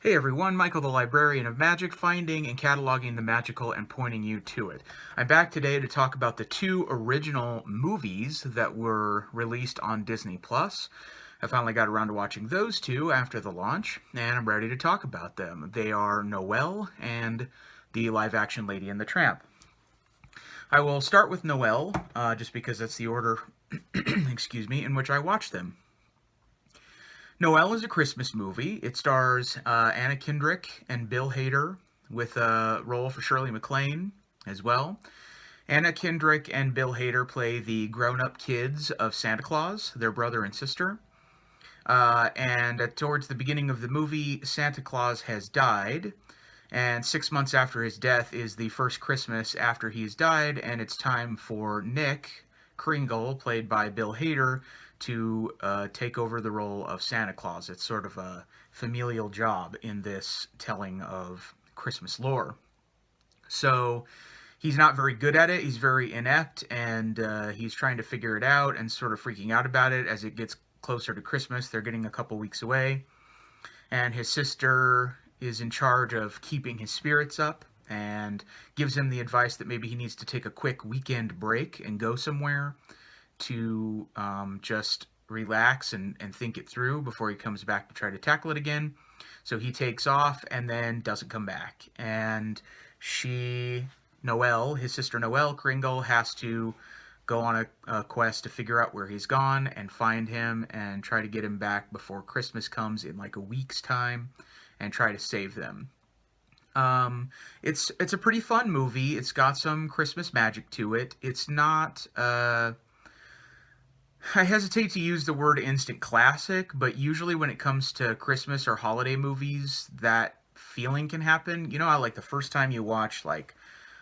Hey everyone, Michael the Librarian of Magic, finding and cataloging the magical and pointing you to it. I'm back today to talk about the two original movies that were released on Disney+. I finally got around to watching those two after the launch, and I'm ready to talk about them. They are Noelle and the live-action Lady and the Tramp. I will start with Noelle, just because that's the order, excuse me, in which I watched them. Noelle is a Christmas movie. It stars Anna Kendrick and Bill Hader, with a role for Shirley MacLaine as well. Anna Kendrick and Bill Hader play the grown-up kids of Santa Claus, their brother and sister. Towards the beginning of the movie, Santa Claus has died, and 6 months after his death is the first Christmas after he's died, and it's time for Nick Kringle, played by Bill Hader, to take over the role of Santa Claus. It's sort of a familial job in this telling of Christmas lore. So he's not very good at it. He's very inept, and he's trying to figure it out and sort of freaking out about it as it gets closer to Christmas. They're getting a couple weeks away, and his sister is in charge of keeping his spirits up and gives him the advice that maybe he needs to take a quick weekend break and go somewhere to just relax and think it through before he comes back to try to tackle it again. So he takes off and then doesn't come back. And Noelle, his sister Noelle Kringle, has to go on a quest to figure out where he's gone and find him and try to get him back before Christmas comes in like a week's time and try to save them. It's a pretty fun movie. It's got some Christmas magic to it. It's not I hesitate to use the word instant classic, but usually when it comes to Christmas or holiday movies, that feeling can happen. You know how like the first time you watch like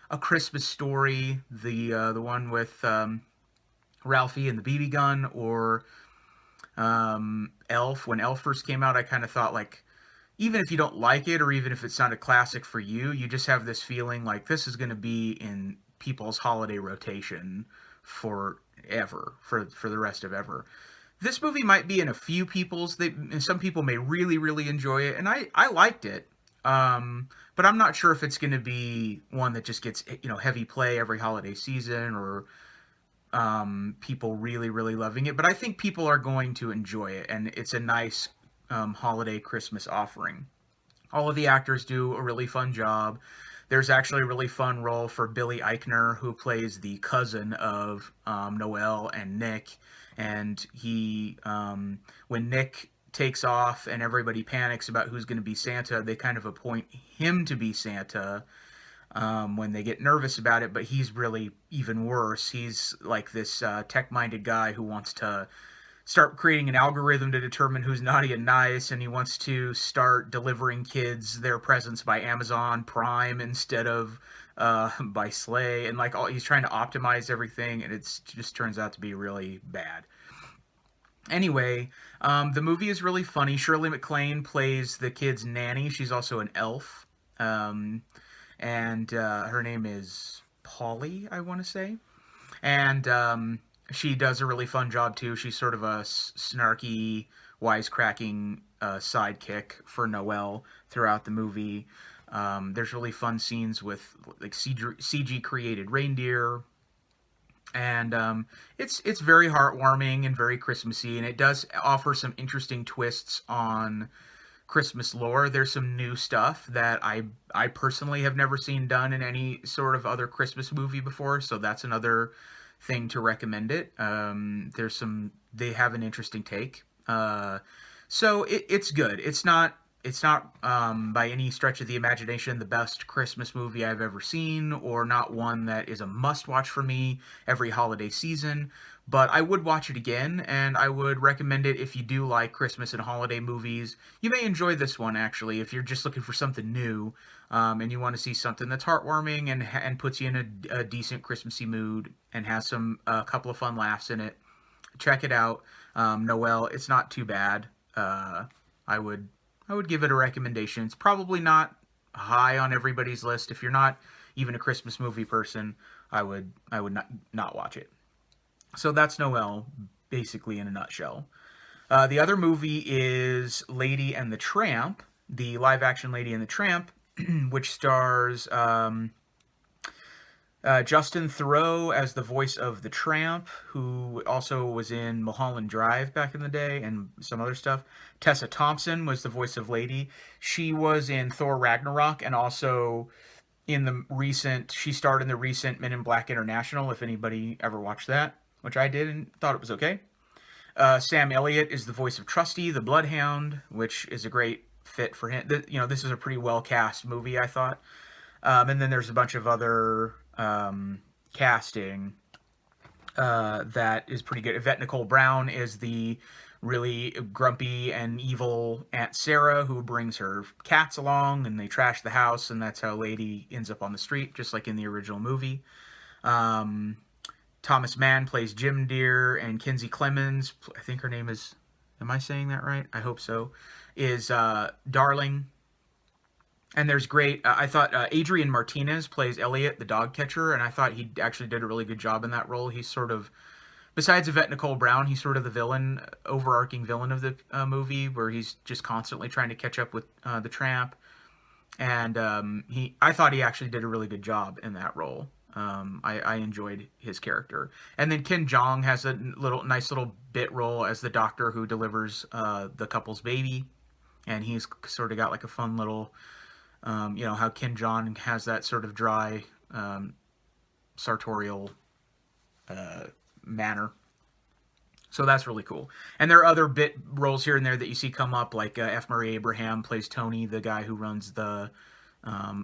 A Christmas Story, the one with Ralphie and the BB gun, or Elf. When Elf first came out, I kind of thought like, even if you don't like it or even if it's not a classic for you, you just have this feeling like this is going to be in people's holiday rotation forever, for the rest of ever. This movie might be in a few people's. Some people may really, really enjoy it, and I liked it. But I'm not sure if it's going to be one that just gets heavy play every holiday season, or people really, really loving it. But I think people are going to enjoy it, and it's a nice holiday Christmas offering. All of the actors do a really fun job. There's actually a really fun role for Billy Eichner, who plays the cousin of Noelle and Nick. And when Nick takes off and everybody panics about who's going to be Santa, they kind of appoint him to be Santa when they get nervous about it. But he's really even worse. He's like this tech-minded guy who wants to start creating an algorithm to determine who's naughty and nice, and he wants to start delivering kids their presents by Amazon Prime instead of by Slay, and like he's trying to optimize everything, and it just turns out to be really bad. Anyway, the movie is really funny. Shirley MacLaine plays the kid's nanny. She's also an elf, and her name is Polly, I want to say, and she does a really fun job too. She's sort of a snarky, wisecracking sidekick for Noelle throughout the movie. There's really fun scenes with like CG created reindeer, and it's very heartwarming and very Christmassy, and it does offer some interesting twists on Christmas lore. There's some new stuff that I personally have never seen done in any sort of other Christmas movie before, so that's another thing to recommend it. They have an interesting take. So it's good. It's not by any stretch of the imagination the best Christmas movie I've ever seen, or not one that is a must-watch for me every holiday season, but I would watch it again, and I would recommend it if you do like Christmas and holiday movies. You may enjoy this one, actually, if you're just looking for something new, and you want to see something that's heartwarming and puts you in a decent Christmassy mood and has a couple of fun laughs in it. Check it out. Noelle, it's not too bad. I would give it a recommendation. It's probably not high on everybody's list. If you're not even a Christmas movie person, I would not watch it. So that's Noelle, basically in a nutshell. The other movie is Lady and the Tramp, the live-action Lady and the Tramp, which stars Justin Theroux as the voice of the Tramp, who also was in Mulholland Drive back in the day and some other stuff. Tessa Thompson was the voice of Lady. She was in Thor Ragnarok and also in the recent, she starred in the recent Men in Black International, if anybody ever watched that, which I did and thought it was okay. Sam Elliott is the voice of Trusty, the Bloodhound, which is a great fit for him. This is a pretty well cast movie, I thought. And then there's a bunch of other casting that is pretty good. Yvette Nicole Brown is the really grumpy and evil Aunt Sarah who brings her cats along and they trash the house, and that's how Lady ends up on the street, just like in the original movie. Um, Thomas Mann plays Jim Deere, and Kinsey Clemens, I think her name is, am I saying that right? I hope so, is Darling. And there's great, I thought Adrian Martinez plays Elliot, the dog catcher, and I thought he actually did a really good job in that role. He's sort of, besides Yvette Nicole Brown, he's sort of the villain, overarching villain of the movie, where he's just constantly trying to catch up with the Tramp. And I thought he actually did a really good job in that role. I enjoyed his character. And then Ken Jeong has a nice little bit role as the doctor who delivers the couple's baby, and he's sort of got like a fun little, how Ken Jeong has that sort of dry, sartorial manner. So that's really cool. And there are other bit roles here and there that you see come up, like F. Murray Abraham plays Tony, the guy who runs the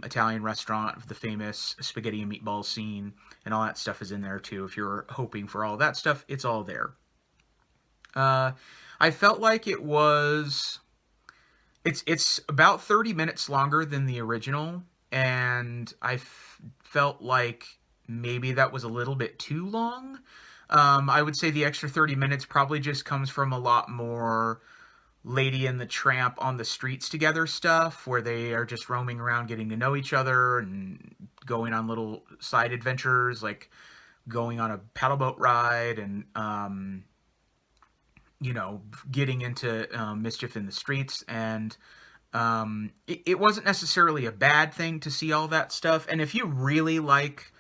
Italian restaurant, the famous spaghetti and meatball scene, and all that stuff is in there too. If you're hoping for all that stuff, it's all there. I felt like it's about 30 minutes longer than the original, and I felt like maybe that was a little bit too long. I would say the extra 30 minutes probably just comes from a lot more Lady and the Tramp on the streets together stuff, where they are just roaming around getting to know each other and going on little side adventures, like going on a paddle boat ride and, getting into mischief in the streets. And it wasn't necessarily a bad thing to see all that stuff. And if you really like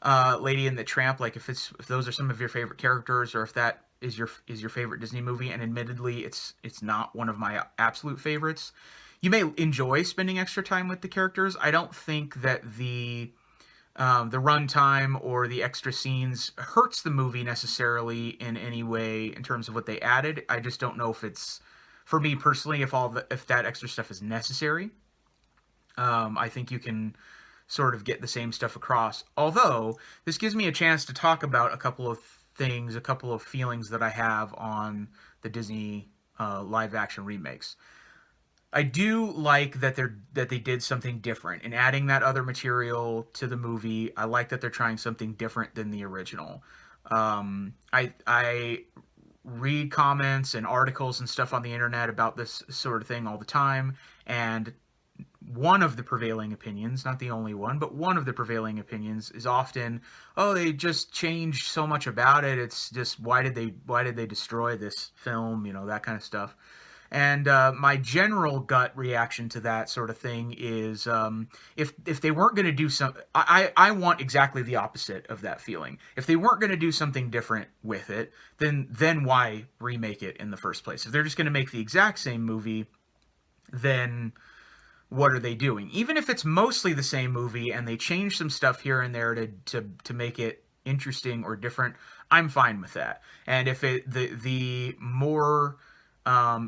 Lady and the Tramp, like if those are some of your favorite characters, or if that is your favorite Disney movie, and admittedly it's not one of my absolute favorites, you may enjoy spending extra time with the characters. I don't think that the runtime or the extra scenes hurts the movie necessarily in any way in terms of what they added. I just don't know if it's, for me personally, if that extra stuff is necessary. I think you can sort of get the same stuff across. Although, this gives me a chance to talk about a couple of things, a couple of feelings that I have on the Disney live action remakes. I do like that they did something different in adding that other material to the movie. I like that they're trying something different than the original. I read comments and articles and stuff on the internet about this sort of thing all the time, and one of the prevailing opinions, not the only one, but one of the prevailing opinions is often, oh, they just changed so much about it. It's just, why did they destroy this film? That kind of stuff. And my general gut reaction to that sort of thing is, if they weren't going to do some, I want exactly the opposite of that feeling. If they weren't going to do something different with it, then why remake it in the first place? If they're just going to make the exact same movie, then what are they doing? Even if it's mostly the same movie and they change some stuff here and there to make it interesting or different, I'm fine with that. And if the more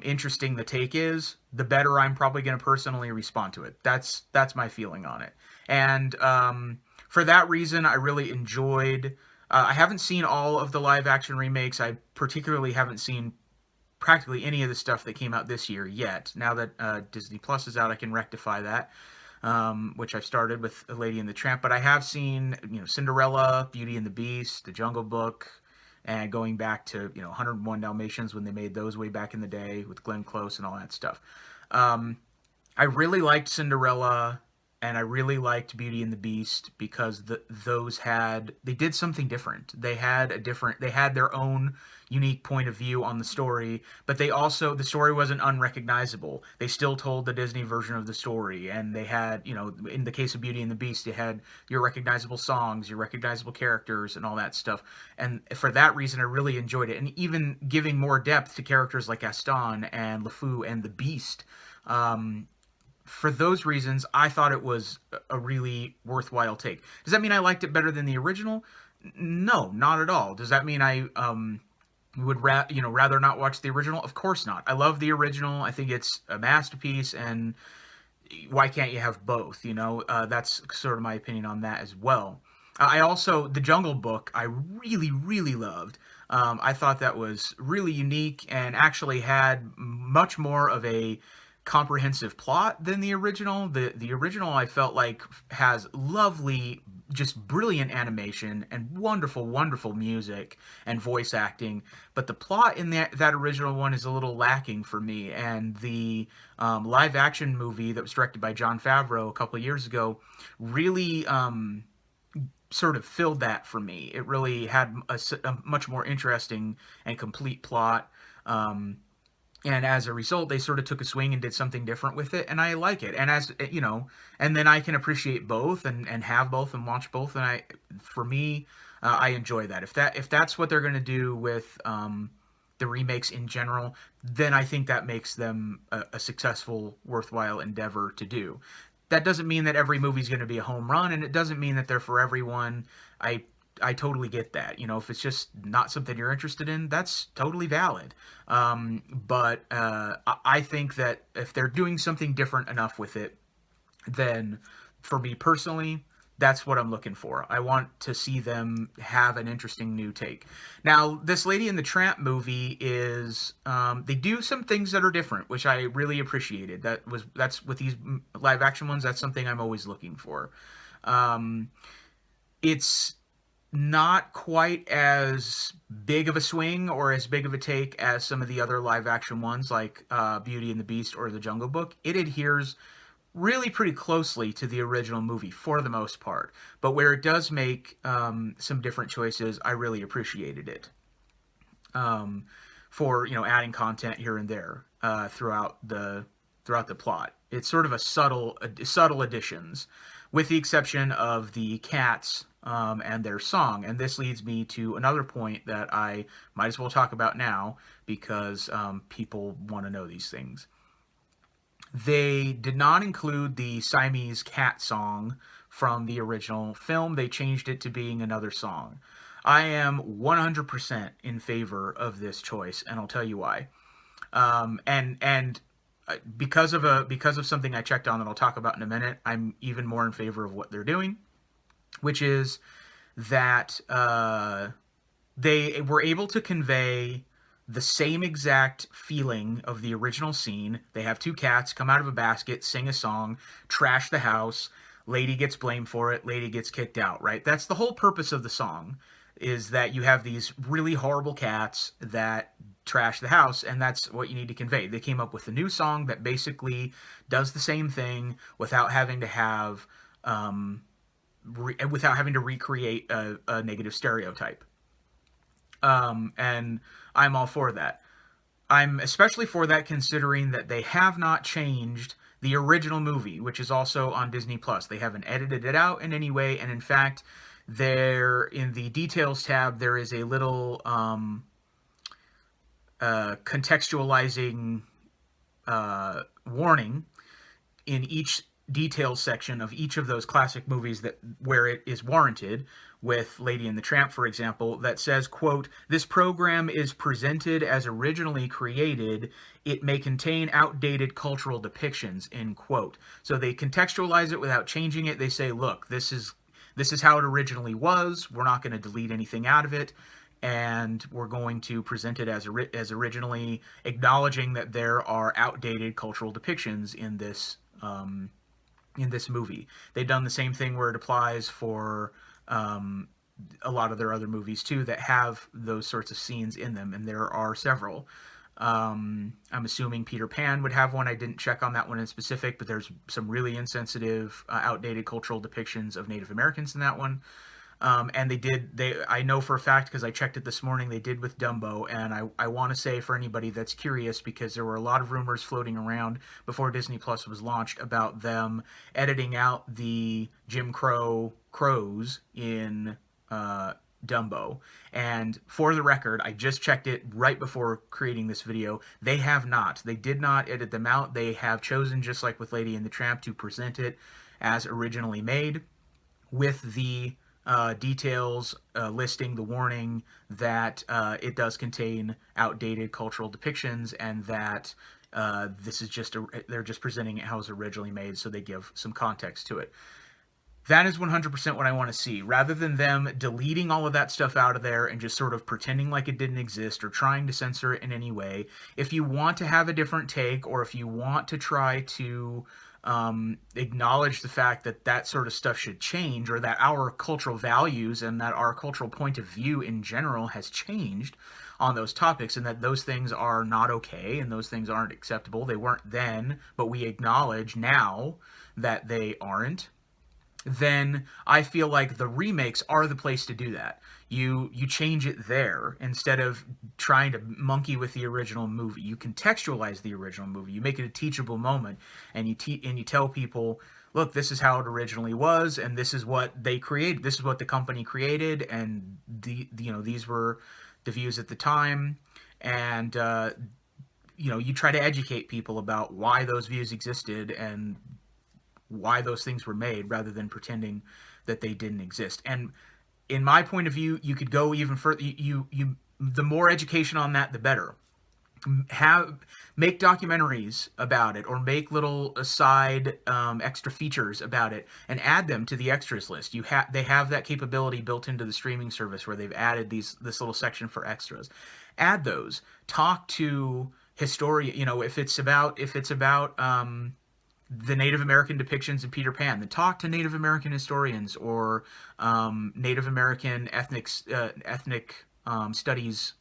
interesting the take is, the better I'm probably going to personally respond to it. That's my feeling on it. And for that reason, I really enjoyed. I haven't seen all of the live action remakes. I particularly haven't seen practically any of the stuff that came out this year yet. Now that Disney Plus is out, I can rectify that, which I've started with Lady and the Tramp. But I have seen, Cinderella, Beauty and the Beast, The Jungle Book, and going back to 101 Dalmatians when they made those way back in the day with Glenn Close and all that stuff. I really liked Cinderella. and I really liked Beauty and the Beast because they did something different. They had their own unique point of view on the story, but the story wasn't unrecognizable. They still told the Disney version of the story, and they had, in the case of Beauty and the Beast, you had your recognizable songs, your recognizable characters, and all that stuff. And for that reason, I really enjoyed it, and even giving more depth to characters like Gaston and LeFou and the Beast. Um, for those reasons, I thought it was a really worthwhile take. Does that mean I liked it better than the original? No, not at all. Does that mean I would rather not watch the original? Of course not. I love the original. I think it's a masterpiece, and why can't you have both? That's sort of my opinion on that as well. I also the Jungle Book I really really loved. I thought that was really unique and actually had much more of a comprehensive plot than the original. The original I felt like has lovely, just brilliant animation and wonderful music and voice acting, but the plot in that original one is a little lacking for me. And the live action movie that was directed by Jon Favreau a couple of years ago really sort of filled that for me. It really had a much more interesting and complete plot. And as a result, they sort of took a swing and did something different with it, and I like it. And and then I can appreciate both and have both and watch both. And for me, I enjoy that. If that's what they're going to do with the remakes in general, then I think that makes them a successful, worthwhile endeavor to do. That doesn't mean that every movie's going to be a home run, and it doesn't mean that they're for everyone. I I totally get that. If it's just not something you're interested in, that's totally valid. But I think that if they're doing something different enough with it, then for me personally, that's what I'm looking for. I want to see them have an interesting new take. Now, this Lady and the Tramp movie is they do some things that are different, which I really appreciated. That's with these live action ones. That's something I'm always looking for. Um, it's not quite as big of a swing or as big of a take as some of the other live action ones like Beauty and the Beast or The Jungle Book. It adheres really pretty closely to the original movie for the most part. But where it does make some different choices, I really appreciated it. Um, for adding content here and there throughout the plot. It's sort of a subtle additions, with the exception of the cats and their song. And this leads me to another point that I might as well talk about now because people want to know these things. They did not include the Siamese cat song from the original film. They changed it to being another song. I am 100% in favor of this choice, and I'll tell you why. And because of something I checked on that I'll talk about in a minute, I'm even more in favor of what they're doing, which is that they were able to convey the same exact feeling of the original scene. They have two cats come out of a basket, sing a song, trash the house. Lady gets blamed for it. Lady gets kicked out, right? That's the whole purpose of the song, is that you have these really horrible cats that trash the house, and that's what you need to convey. They came up with a new song that basically does the same thing without having to have without having to recreate a negative stereotype. And I'm all for that. I'm especially for that considering that they have not changed the original movie, which is also on Disney Plus. They haven't edited it out in any way, and in fact, there in the details tab there is a little contextualizing warning in each details section of each of those classic movies that where it is warranted, with Lady and the Tramp, for example, that says, quote, "This program is presented as originally created. It may contain outdated cultural depictions," end quote. So they contextualize it without changing it. They say, look, this is how it originally was. We're not going to delete anything out of it, and we're going to present it as originally, acknowledging that there are outdated cultural depictions in this movie. They've done the same thing where it applies for a lot of their other movies too that have those sorts of scenes in them, and there are several. I'm assuming Peter Pan would have one. I didn't check on that one in specific, but there's some really insensitive, outdated cultural depictions of Native Americans in that one. And I know for a fact because I checked it this morning, they did with Dumbo. And I want to say for anybody that's curious, because there were a lot of rumors floating around before Disney Plus was launched about them editing out the Jim Crow crows in Dumbo. And for the record, I just checked it right before creating this video. They have not. They did not edit them out. They have chosen, just like with Lady and the Tramp, to present it as originally made with the details listing the warning that it does contain outdated cultural depictions and that this is they're just presenting it how it was originally made, so they give some context to it. That is 100% what I want to see. Rather than them deleting all of that stuff out of there and just sort of pretending like it didn't exist or trying to censor it in any way, if you want to have a different take or if you want to try to acknowledge the fact that that sort of stuff should change or that our cultural values and that our cultural point of view in general has changed on those topics and that those things are not okay and those things aren't acceptable. They weren't then, but we acknowledge now that they aren't, then I feel like the remakes are the place to do that. You change it there instead of trying to monkey with the original movie. You contextualize the original movie. You make it a teachable moment, and you tell people, look, this is how it originally was, and this is what they created. This is what the company created, and these were the views at the time, and you try to educate people about why those views existed and why those things were made rather than pretending that they didn't exist. And in my point of view, you could go even further. The more education on that, the better. Make documentaries about it, or make little aside extra features about it, and add them to the extras list. They have that capability built into the streaming service where they've added this little section for extras. Add those. Talk to historian. If it's about the Native American depictions in Peter Pan, then talk to Native American historians or Native American ethnic studies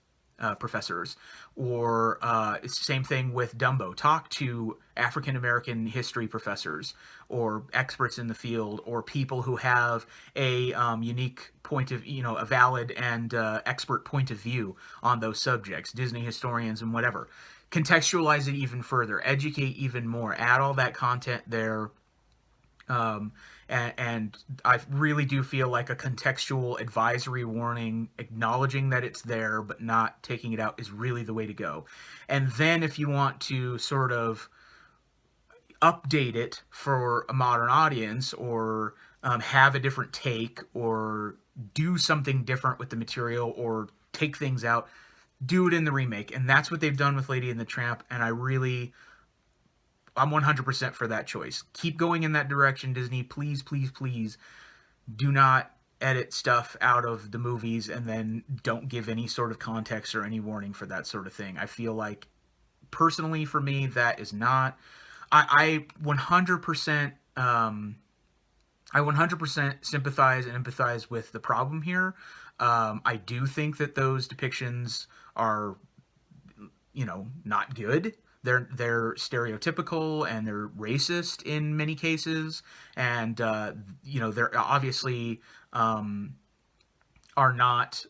professors, or it's the same thing with Dumbo. Talk to African American history professors or experts in the field or people who have a unique point of, a valid and expert point of view on those subjects, Disney historians and whatever. Contextualize it even further, educate even more, add all that content there. And I really do feel like a contextual advisory warning, acknowledging that it's there but not taking it out, is really the way to go. And then if you want to sort of update it for a modern audience, or have a different take, or do something different with the material, or take things out, do it in the remake. And that's what they've done with Lady and the Tramp, and I'm 100% for that choice. Keep going in that direction, Disney. Please, please, please do not edit stuff out of the movies and then don't give any sort of context or any warning for that sort of thing. I feel like, personally, for me, that is not... I 100%... I 100% sympathize and empathize with the problem here. I do think that those depictions are, not good. They're stereotypical and they're racist in many cases, and they're obviously are not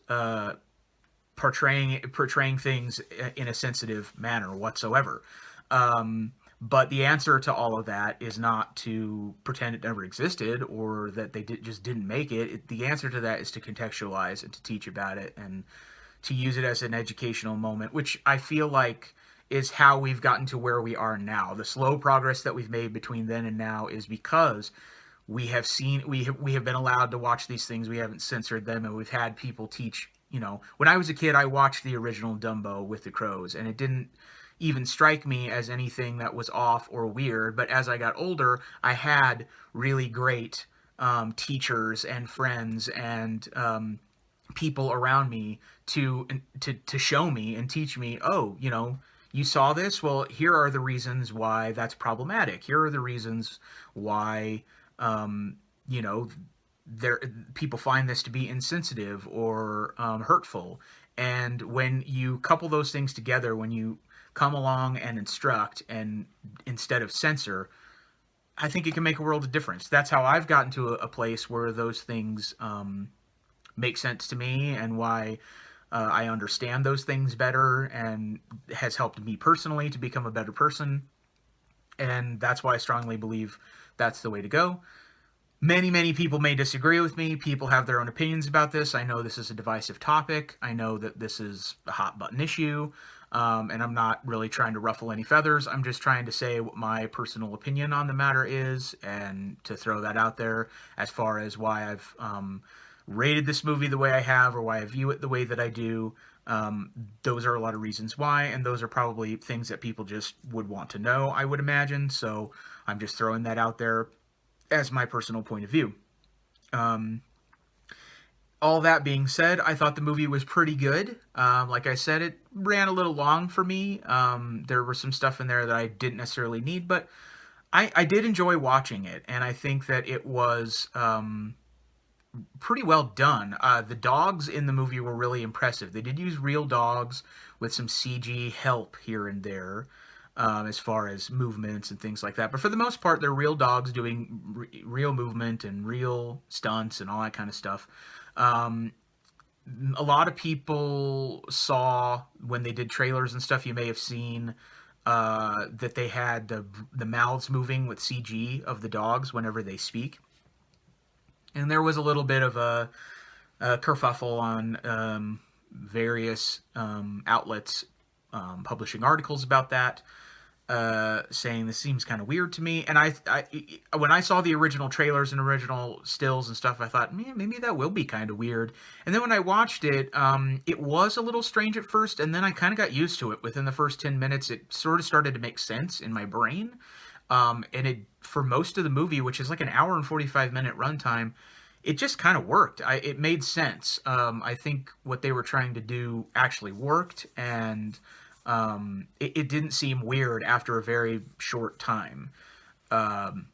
portraying things in a sensitive manner whatsoever. But the answer to all of that is not to pretend it never existed or that they just didn't make it. The answer to that is to contextualize and to teach about it and to use it as an educational moment, which I feel like is how we've gotten to where we are now. The slow progress that we've made between then and now is because we have been allowed to watch these things. We haven't censored them, and we've had people teach. When I was a kid, I watched the original Dumbo with the crows, and it didn't even strike me as anything that was off or weird. But as I got older, I had really great teachers and friends and people around me to show me and teach me, oh, you saw this? Well, here are the reasons why that's problematic. Here are the reasons why, people find this to be insensitive or hurtful. And when you couple those things together, when you come along and instruct and instead of censor, I think it can make a world of difference. That's how I've gotten to a place where those things make sense to me, and why I understand those things better, and has helped me personally to become a better person. And that's why I strongly believe that's the way to go. Many people may disagree with me. People have their own opinions about this. I know this is a divisive topic. I know that this is a hot button issue. And I'm not really trying to ruffle any feathers. I'm just trying to say what my personal opinion on the matter is, and to throw that out there as far as why I've rated this movie the way I have, or why I view it the way that I do. Those are a lot of reasons why, and those are probably things that people just would want to know, I would imagine. So I'm just throwing that out there as my personal point of view. Um, all that being said, I thought the movie was pretty good. Like I said, it ran a little long for me. There was some stuff in there that I didn't necessarily need, but I did enjoy watching it, and I think that it was pretty well done. The dogs in the movie were really impressive. They did use real dogs with some CG help here and there, as far as movements and things like that. But for the most part, they're real dogs doing real movement and real stunts and all that kind of stuff. Um, a lot of people saw, when they did trailers and stuff, you may have seen that they had the mouths moving with CG of the dogs whenever they speak. And there was a little bit of a kerfuffle on various outlets publishing articles about that, saying this seems kind of weird to me. And when I saw the original trailers and original stills and stuff, I thought, man, maybe that will be kind of weird. And then when I watched it, it was a little strange at first, and then I kind of got used to it. Within the first 10 minutes, it sort of started to make sense in my brain. And it, for most of the movie, which is like an hour and 45-minute runtime, it just kind of worked. It made sense. I think what they were trying to do actually worked, and it didn't seem weird after a very short time. Um,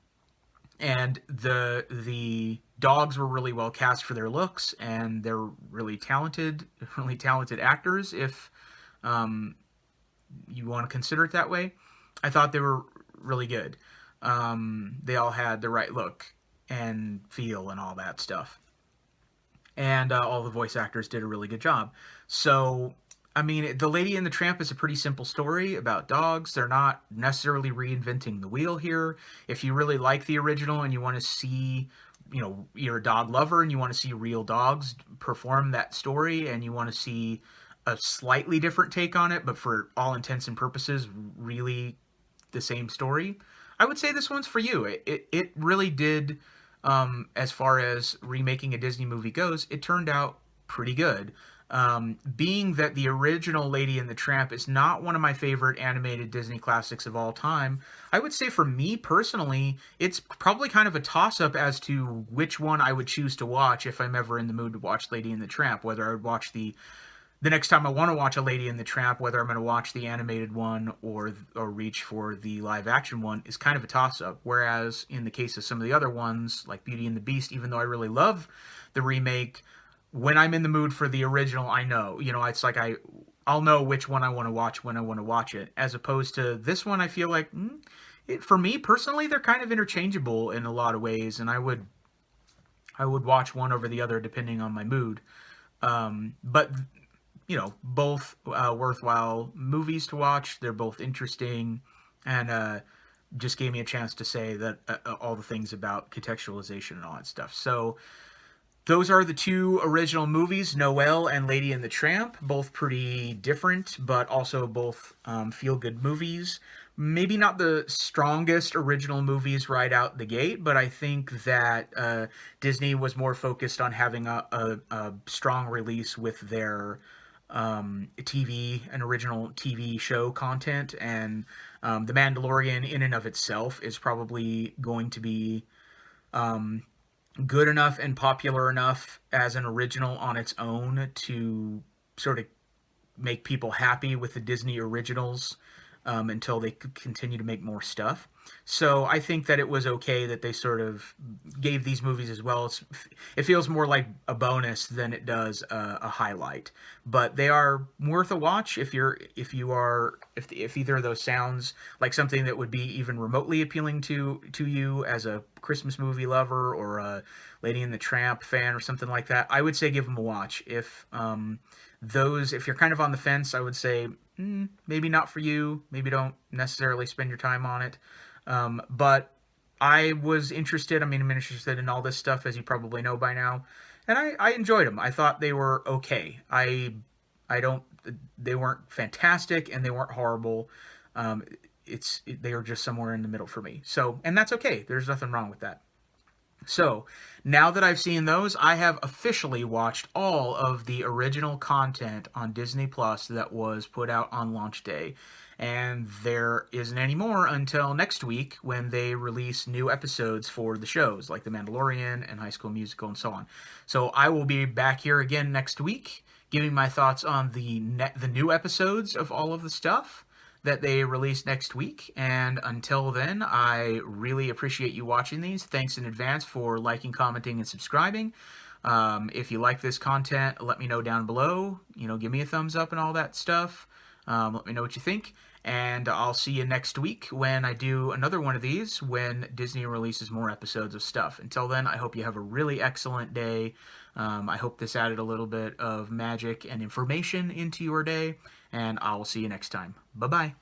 and the dogs were really well cast for their looks, and they're really talented actors, if um, you want to consider it that way. I thought they were really good. They all had the right look and feel and all that stuff. And all the voice actors did a really good job. So, I mean, The Lady and the Tramp is a pretty simple story about dogs. They're not necessarily reinventing the wheel here. If you really like the original and you want to see, you're a dog lover and you want to see real dogs perform that story, and you want to see a slightly different take on it, but for all intents and purposes, really the same story, I would say this one's for you. It really did, as far as remaking a Disney movie goes, it turned out pretty good. Being that the original Lady and the Tramp is not one of my favorite animated Disney classics of all time, I would say for me personally, it's probably kind of a toss-up as to which one I would choose to watch if I'm ever in the mood to watch Lady and the Tramp, whether I would watch the next time I want to watch a Lady and the Tramp, whether I'm going to watch the animated one or reach for the live action one, is kind of a toss up. Whereas in the case of some of the other ones, like Beauty and the Beast, even though I really love the remake, when I'm in the mood for the original, I know, it's like I'll know which one I want to watch when I want to watch it. As opposed to this one, I feel like for me personally, they're kind of interchangeable in a lot of ways, and I would watch one over the other depending on my mood. But both worthwhile movies to watch. They're both interesting, and just gave me a chance to say that all the things about contextualization and all that stuff. So those are the two original movies, Noelle and Lady and the Tramp. Both pretty different, but also both feel-good movies. Maybe not the strongest original movies right out the gate, but I think that Disney was more focused on having a strong release with their TV and original TV show content, and The Mandalorian in and of itself is probably going to be good enough and popular enough as an original on its own to sort of make people happy with the Disney originals until they could continue to make more stuff. So I think that it was okay that they sort of gave these movies as well. It feels more like a bonus than it does a highlight, but they are worth a watch if either of those sounds like something that would be even remotely appealing to you as a Christmas movie lover or a Lady and the Tramp fan or something like that. I would say give them a watch. If you're kind of on the fence, I would say maybe not for you. Maybe don't necessarily spend your time on it. But I was interested. I mean, I'm interested in all this stuff, as you probably know by now, and I enjoyed them. I thought they were okay. I don't. They weren't fantastic, and they weren't horrible. Um, they were just somewhere in the middle for me. So, and that's okay. There's nothing wrong with that. So, now that I've seen those, I have officially watched all of the original content on Disney Plus that was put out on launch day. And there isn't any more until next week when they release new episodes for the shows, like The Mandalorian and High School Musical and so on. So I will be back here again next week, giving my thoughts on the new episodes of all of the stuff that they release next week. And until then, I really appreciate you watching these. Thanks in advance for liking, commenting, and subscribing. If you like this content, let me know down below. Give me a thumbs up and all that stuff. Let me know what you think. And I'll see you next week when I do another one of these when Disney releases more episodes of stuff. Until then, I hope you have a really excellent day. I hope this added a little bit of magic and information into your day. And I'll see you next time. Bye-bye.